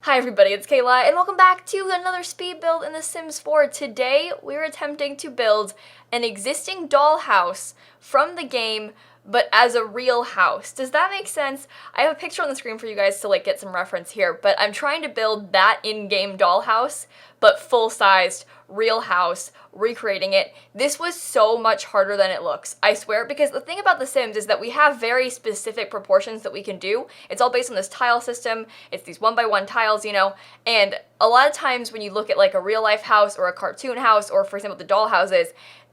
Hi everybody, it's Kayla, and welcome back to another speed build in The Sims 4. Today, we're attempting to build an existing dollhouse from the game, but as a real house. Does that make sense? I have a picture on the screen for you guys to get some reference here, but I'm trying to build that in-game dollhouse, but full-sized, real house, recreating it. This was so much harder than it looks, I swear, because the thing about The Sims is that we have very specific proportions that we can do. It's all based on this tile system. It's these 1x1 tiles, and a lot of times when you look at a real life house or a cartoon house, or for example the doll houses,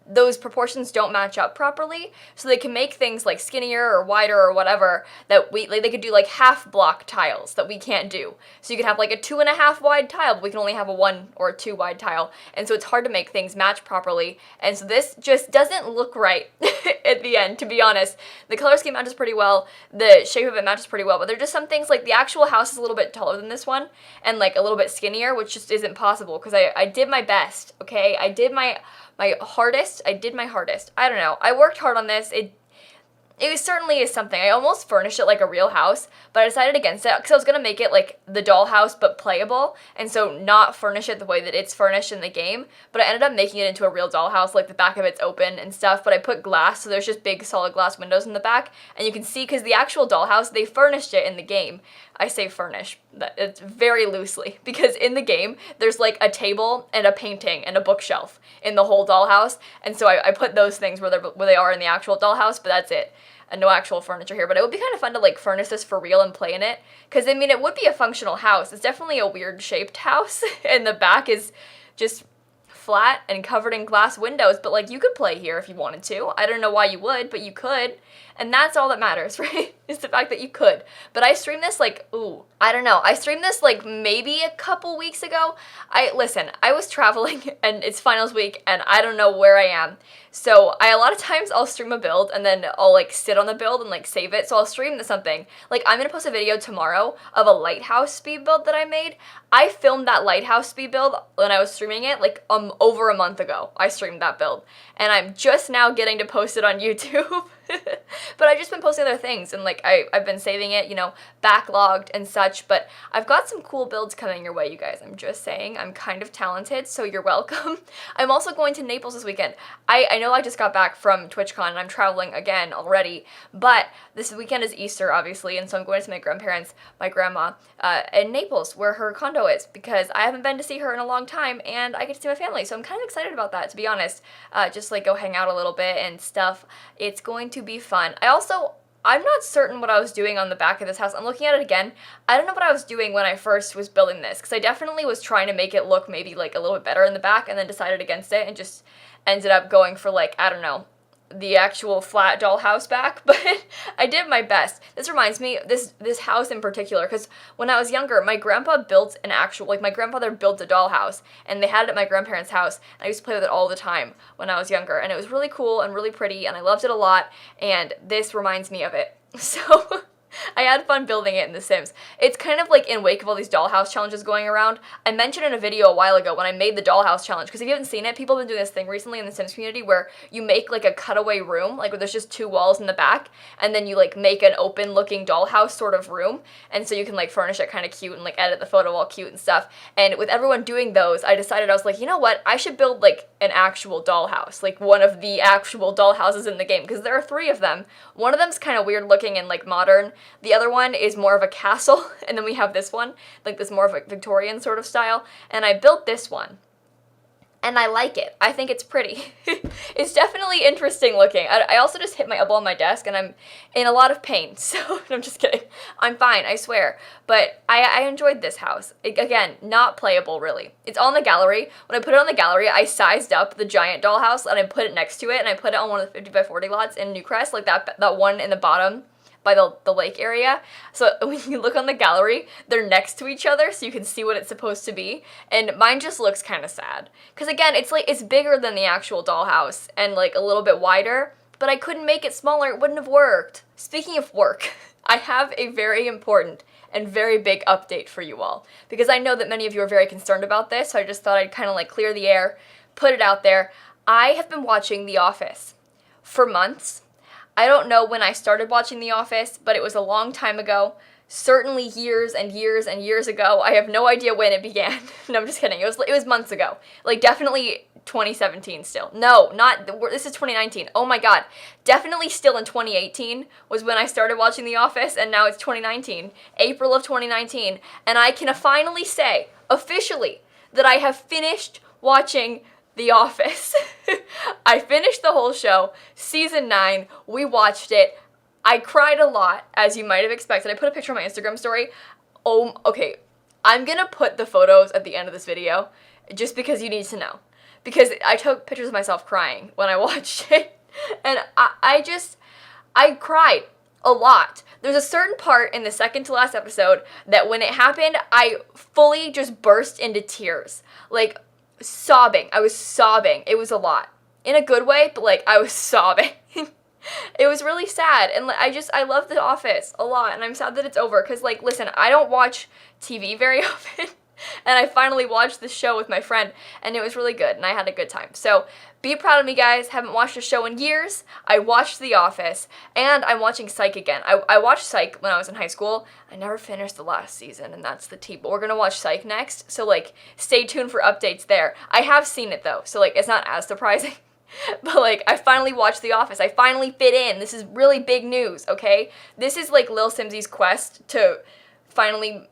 those proportions don't match up properly, so they can make things skinnier or wider or whatever that they could do half block tiles that we can't do. So you could have a 2.5 wide tile, but we can only have a 1 or a 2 wide tile, and so it's hard to make things match properly, and so this just doesn't look right at the end, to be honest. The color scheme matches pretty well, the shape of it matches pretty well, but there are just some things the actual house is a little bit taller than this one, and a little bit skinnier, which just isn't possible, because I did my best, okay? I did my hardest. I don't know. I worked hard on this. It certainly is something. I almost furnished it like a real house, but I decided against it because I was going to make it the dollhouse but playable, and so not furnish it the way that it's furnished in the game, but I ended up making it into a real dollhouse, the back of it's open and stuff, but I put glass, so there's just big solid glass windows in the back, and you can see, because the actual dollhouse, they furnished it in the game. I say furnish, it's very loosely, because in the game, there's a table and a painting and a bookshelf in the whole dollhouse, and so I put those things where they are in the actual dollhouse, but that's it. And no actual furniture here, but it would be kind of fun to furnish this for real and play in it, because it would be a functional house. It's definitely a weird shaped house, and the back is just flat and covered in glass windows, but you could play here if you wanted to. I don't know why you would, but you could, and that's all that matters, right? Is the fact that you could. But I streamed this I don't know, I streamed this maybe a couple weeks ago. Listen, I was traveling and it's finals week and I don't know where I am. So a lot of times I'll stream a build and then I'll sit on the build and save it. So I'll stream something. I'm gonna post a video tomorrow of a lighthouse speed build that I made. I filmed that lighthouse speed build when I was streaming it over a month ago. I streamed that build and I'm just now getting to post it on YouTube. But I've just been posting other things, and I've been saving it, backlogged and such, but I've got some cool builds coming your way, you guys. I'm just saying, I'm kind of talented, so you're welcome. I'm also going to Naples this weekend. I know I just got back from TwitchCon, and I'm traveling again already, but this weekend is Easter, obviously, and so I'm going to see my grandparents, my grandma, in Naples, where her condo is, because I haven't been to see her in a long time, and I get to see my family, so I'm kind of excited about that, to be honest. Just go hang out a little bit and stuff. It's going to be fun. I'm not certain what I was doing on the back of this house. I'm looking at it again. I don't know what I was doing when I first was building this, because I definitely was trying to make it look maybe a little bit better in the back, and then decided against it and just ended up going for I don't know, the actual flat dollhouse back, but I did my best. This reminds me, this house in particular, because when I was younger, my grandpa built an actual, my grandfather built a dollhouse, and they had it at my grandparents' house, and I used to play with it all the time when I was younger, and it was really cool and really pretty, and I loved it a lot, and this reminds me of it. So I had fun building it in The Sims. It's kind of in wake of all these dollhouse challenges going around. I mentioned in a video a while ago when I made the dollhouse challenge, because if you haven't seen it, people have been doing this thing recently in the Sims community where you make a cutaway room, where there's just 2 walls in the back, and then you make an open looking dollhouse sort of room, and so you can furnish it kind of cute and edit the photo all cute and stuff. And with everyone doing those, I decided, I was you know what, I should build an actual dollhouse, one of the actual dollhouses in the game, because there are 3 of them. One of them's kind of weird looking and modern. The other one is more of a castle, and then we have this one, this more of a Victorian sort of style, and I built this one. And I like it. I think it's pretty. It's definitely interesting looking. I also just hit my elbow on my desk, and I'm in a lot of pain, so I'm just kidding. I'm fine, I swear. But I enjoyed this house. Again, not playable, really. It's on the gallery. When I put it on the gallery, I sized up the giant dollhouse, and I put it next to it, and I put it on one of the 50x40 lots in Newcrest, that one in the bottom by the lake area. So when you look on the gallery, they're next to each other, so you can see what it's supposed to be. And mine just looks kind of sad. Because again, it's bigger than the actual dollhouse and a little bit wider, but I couldn't make it smaller. It wouldn't have worked. Speaking of work, I have a very important and very big update for you all, because I know that many of you are very concerned about this, so I just thought I'd kind of clear the air, put it out there. I have been watching The Office for months. I don't know when I started watching The Office, but it was a long time ago. certainly years and years and years ago. I have no idea when it began. No, I'm just kidding. It was months ago. Like, definitely 2017 still. No, not, this is 2019. Oh my god. Definitely still in 2018 was when I started watching The Office, and now it's 2019. April of 2019. And I can finally say, officially, that I have finished watching The Office. I finished the whole show, season 9. We watched it. I cried a lot, as you might have expected. I put a picture on my Instagram story. Oh, okay. I'm gonna put the photos at the end of this video, just because you need to know. Because I took pictures of myself crying when I watched it. And I cried a lot. There's a certain part in the second to last episode that when it happened, I fully just burst into tears. Like, sobbing. I was sobbing. It was a lot. In a good way, but like, I was sobbing. It was really sad, and I love The Office a lot, and I'm sad that it's over, because, like, listen, I don't watch TV very often, and I finally watched this show with my friend, and it was really good, and I had a good time. So, be proud of me, guys. Haven't watched a show in years. I watched The Office, and I'm watching Psych again. I watched Psych when I was in high school. I never finished the last season, and that's the tea, but we're gonna watch Psych next, so, like, stay tuned for updates there. I have seen it, though, so, like, it's not as surprising. But, like, I finally watched The Office. I finally fit in. This is really big news, okay? This is, like, Lil Simsie's quest to finally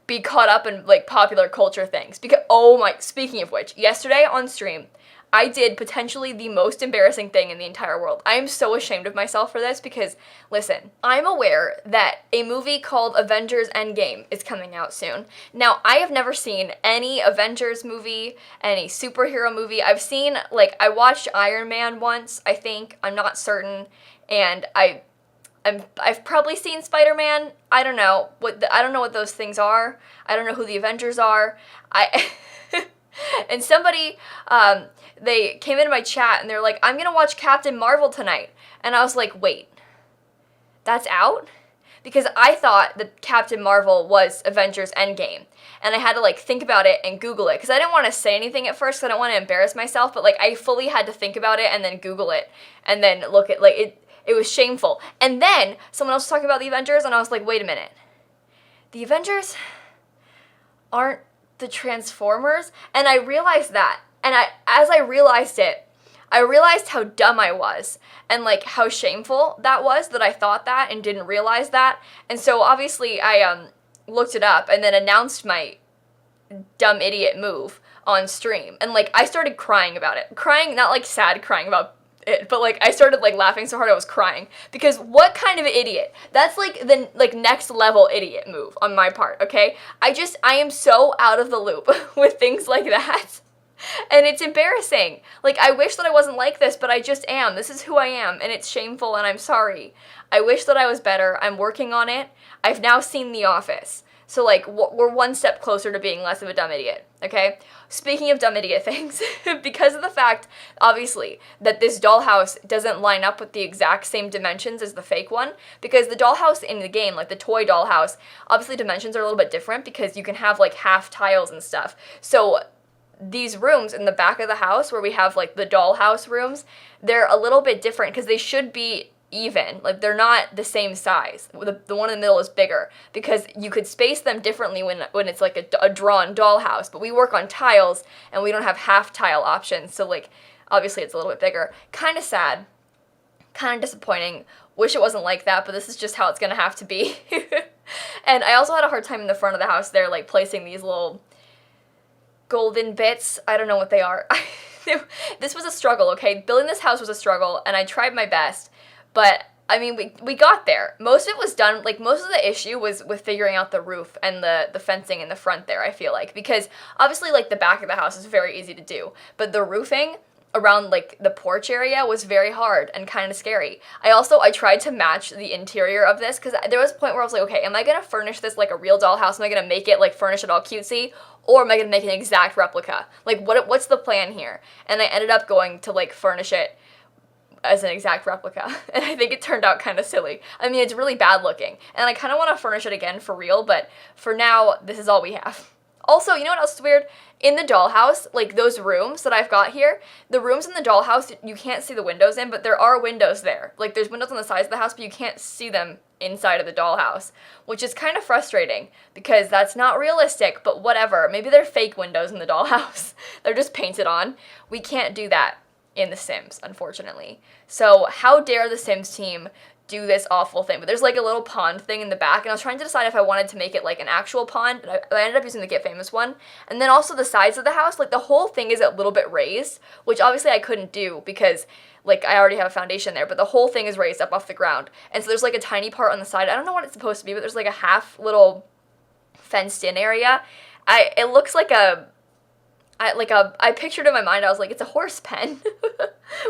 be caught up in, like, popular culture things. Because, oh my, speaking of which, yesterday on stream, I did potentially the most embarrassing thing in the entire world. I am so ashamed of myself for this because, listen, I'm aware that a movie called Avengers Endgame is coming out soon. Now, I have never seen any Avengers movie, any superhero movie. I've seen, like, I watched Iron Man once, I think. I'm not certain. And I've probably seen Spider-Man. I don't know. I don't know what those things are. I don't know who the Avengers are. And somebody, they came into my chat and they're like, I'm gonna watch Captain Marvel tonight. And I was like, wait, that's out? Because I thought that Captain Marvel was Avengers Endgame. And I had to, like, think about it and Google it. Because I didn't want to say anything at first because I don't want to embarrass myself. But, like, I fully had to think about it and then Google it. And then look at, like, it was shameful. And then someone else was talking about the Avengers and I was like, wait a minute. The Avengers aren't the Transformers? And I realized that. And as I realized it, I realized how dumb I was and, like, how shameful that was that I thought that and didn't realize that. And so obviously I looked it up and then announced my dumb idiot move on stream. And, like, I started crying about it. Crying, not, like, sad crying about it, but, like, I started, like, laughing so hard I was crying. Because what kind of an idiot? That's, like, the, like, next level idiot move on my part, okay? I am so out of the loop with things like that. And it's embarrassing. Like, I wish that I wasn't like this, but I just am. This is who I am, and it's shameful, and I'm sorry. I wish that I was better. I'm working on it. I've now seen The Office. So, like, we're one step closer to being less of a dumb idiot, okay? Speaking of dumb idiot things, because of the fact, obviously, that this dollhouse doesn't line up with the exact same dimensions as the fake one, because the dollhouse in the game, like the toy dollhouse, obviously dimensions are a little bit different because you can have, like, half tiles and stuff. So these rooms in the back of the house where we have, like, the dollhouse rooms, they're a little bit different because they should be even. Like, they're not the same size. The one in the middle is bigger because you could space them differently when it's, like, a drawn dollhouse. But we work on tiles, and we don't have half tile options. So, like, obviously it's a little bit bigger. Kind of sad. Kind of disappointing. Wish it wasn't like that, but this is just how it's going to have to be. And I also had a hard time in the front of the house there, like, placing these little golden bits. I don't know what they are. This was a struggle, okay? Building this house was a struggle, and I tried my best. But, I mean, we got there. Most of it was done, like, most of the issue was with figuring out the roof and the fencing in the front there, I feel like. Because, obviously, like, the back of the house is very easy to do. But the roofing around, like, the porch area was very hard and kind of scary. I tried to match the interior of this, because there was a point where I was like, okay, am I going to furnish this like a real dollhouse? Am I going to make it, like, furnish it all cutesy? Or am I going to make an exact replica? Like, what's the plan here? And I ended up going to, like, furnish it as an exact replica, and I think it turned out kind of silly. I mean, it's really bad looking, and I kind of want to furnish it again for real, but for now, this is all we have. Also, you know what else is weird? In the dollhouse, like those rooms that I've got here, the rooms in the dollhouse, you can't see the windows in, but there are windows there. Like there's windows on the sides of the house, but you can't see them inside of the dollhouse, which is kind of frustrating because that's not realistic, but whatever. Maybe they're fake windows in the dollhouse. They're just painted on. We can't do that in The Sims, unfortunately. So how dare the Sims team do this awful thing? But there's like a little pond thing in the back, and I was trying to decide if I wanted to make it like an actual pond, but I ended up using the Get Famous one. And then also the sides of the house, like the whole thing is a little bit raised, which obviously I couldn't do because like I already have a foundation there, but the whole thing is raised up off the ground. And so there's like a tiny part on the side. I don't know what it's supposed to be, but there's like a half little fenced in area. It looks like I pictured in my mind, I was like, it's a horse pen,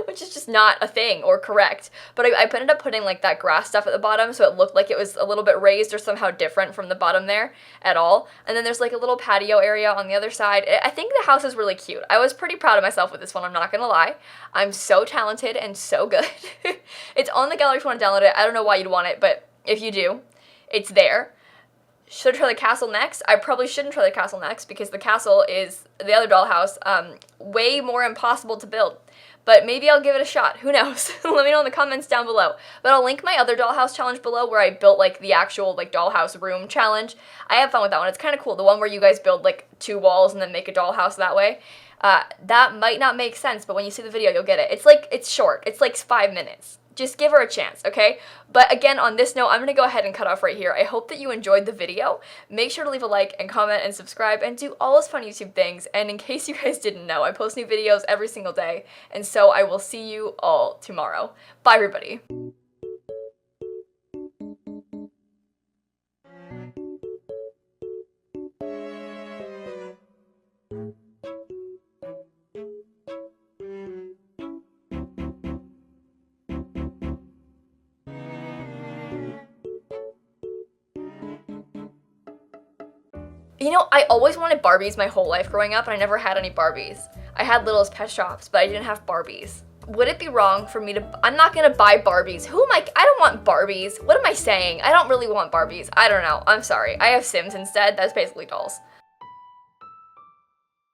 which is just not a thing or correct. But I ended up putting like that grass stuff at the bottom, so it looked like it was a little bit raised or somehow different from the bottom there at all. And then there's like a little patio area on the other side. I think the house is really cute. I was pretty proud of myself with this one, I'm not gonna lie. I'm so talented and so good. It's on the gallery if you want to download it. I don't know why you'd want it, but if you do, it's there. Should I try the castle next? I probably shouldn't try the castle next because the castle is, the other dollhouse, way more impossible to build. But maybe I'll give it a shot. Who knows? Let me know in the comments down below. But I'll link my other dollhouse challenge below where I built like the actual like dollhouse room challenge. I have fun with that one. It's kind of cool. The one where you guys build like 2 walls and then make a dollhouse that way. That might not make sense, but when you see the video, you'll get it. It's short. It's like 5 minutes. Just give her a chance, okay? But again, on this note, I'm going to go ahead and cut off right here. I hope that you enjoyed the video. Make sure to leave a like and comment and subscribe and do all those fun YouTube things. And in case you guys didn't know, I post new videos every single day. And so I will see you all tomorrow. Bye, everybody. You know, I always wanted Barbies my whole life growing up, and I never had any Barbies. I had Littlest Pet Shops, but I didn't have Barbies. Would it be wrong for me to, I'm not gonna buy Barbies. I don't want Barbies. What am I saying? I don't really want Barbies. I don't know. I'm sorry. I have Sims instead. That's basically dolls.